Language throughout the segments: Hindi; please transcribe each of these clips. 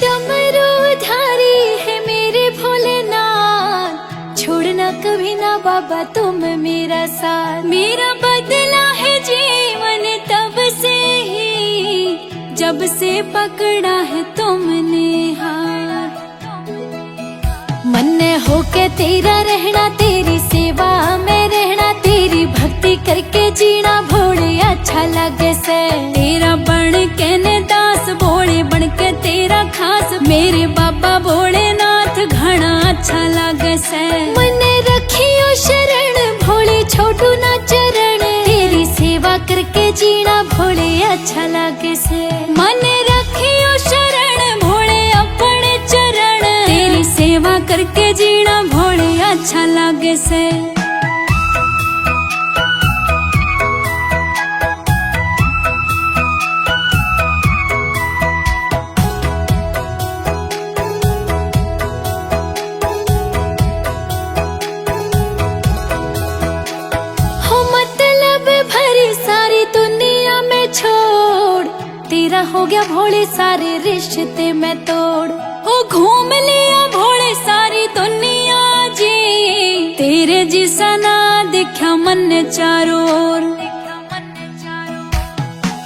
डमरूधारी है मेरे भोलेनाथ, छोड़ना कभी ना बाबा तुम मेरा साथ। मेरा बदला है जीवन तब से ही, जब से पकड़ा है तुमने हाथ। मन होके तेरा रहना, तेरी सेवा में रहना, तेरी भक्ति करके जीना भोले अच्छा लगे से। तेरा बन के ने दास भोले बन के तेरा खास, मेरे बाबा भोलेनाथ घना अच्छा लगे से। मन रखियो शरण भोले छोटू ना चरण, तेरी सेवा करके जीना भोले अच्छा लगे से। मन रखियो शरण भोले अपने चरण, तेरी सेवा करके जीना भोले अच्छा लगे से। सारी दुनिया में छोड़, तेरा हो गया भोले सारे रिश्ते में तोड़। ओ घूम लिया भोले सारी दुनिया जी, तेरे जिसा ना दिखा मन चारों ओर।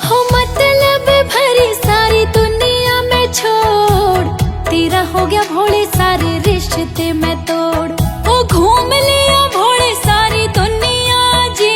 हो मतलब भरी सारी दुनिया में छोड़, तेरा हो गया भोले सारे रिश्ते में तोड़। ओ घूम लिया भोले सारी दुनिया जी,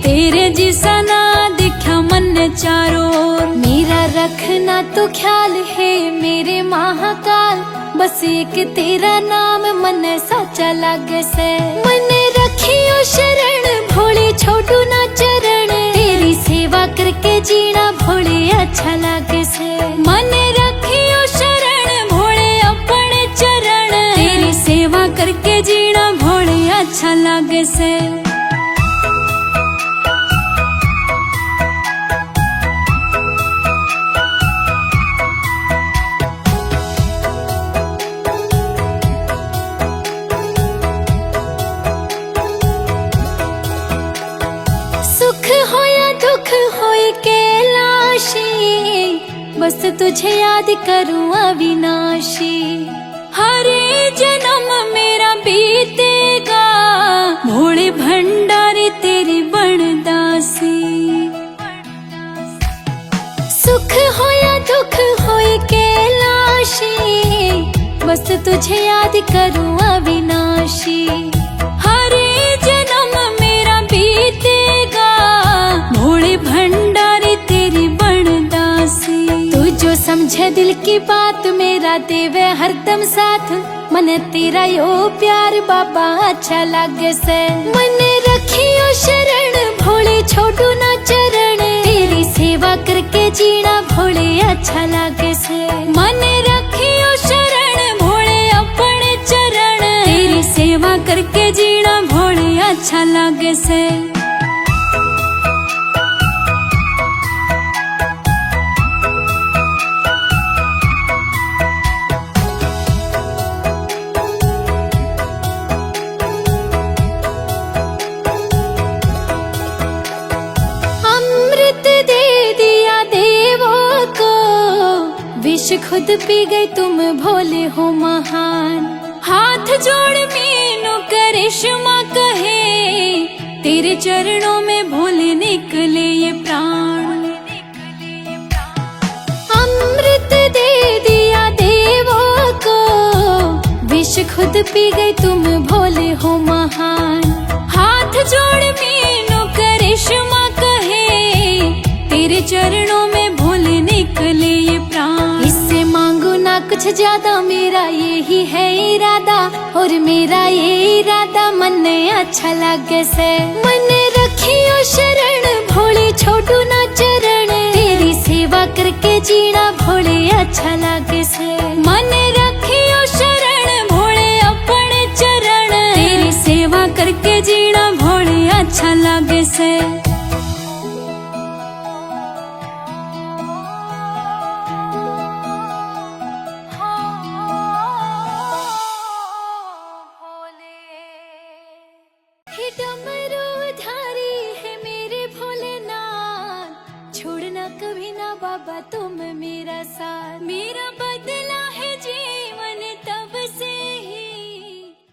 तेरे जिसा ना दिखा मन चारों ओर। मेरा रखना तो ख्याल है मेरे महाकाल, बस एक तेरा नाम मन सच्चा लगे से। मन रखियो शरण भोले छोटू ना चरण, तेरी सेवा करके जीना भोले अच्छा लगे से। मन रखियो शरण भोले अपने चरण, तेरी सेवा करके जीना भोले अच्छा लगे से। सुख हो या दुख होए कैलाशी, बस तुझे याद करूं अविनाशी। हरे जन्म मेरा बीतेगा, भोले भंडारी तेरी बनदासी। सुख हो या दुख होए कैलाशी, बस तुझे याद करूं अविनाशी। हरे जन्म मेरा बीतेगा, भोले भंडारी तेरी बनदासी। तू जो समझे दिल की बात, मेरा देवे हरदम साथ। मन तेरा यो प्यार बाबा अच्छा लगे से। मन रखियो शरण भोले छोटू ना चरण, तेरी सेवा करके जीना भोले अच्छा लगे से। मन रखियो शरण भोले अपने चरण, तेरी सेवा करके जीना भोले अच्छा लगे से। अमृत दे दिया देवों को, विष खुद पी गई तुम भोले हो महान। हाथ जोड़ मीनू करिश्मा कहे, तेरे चरणों में भोले निकले ये प्राण। अमृत दे दिया देवों को, विष खुद पी गई तुम भोले हो महान। हाथ जोड़ मीनू करिश्मा कहे, तेरे चरणों में भोले निकले ये प्राण। इससे मांगू ना कुछ ज्यादा, मेरा यही है इरादा, और मेरा ये इरादा मन अच्छा लगे से। मन रखियो शरण भोले छोटू ना चरण, तेरी सेवा करके जीना भोले अच्छा लगे से। मन रखियो शरण भोले अपने चरण, तेरी सेवा करके जीना भोले अच्छा लगे से। डमरूधारी है मेरे भोलेनाथ, छोड़ना कभी ना बाबा तुम मेरा साथ। मेरा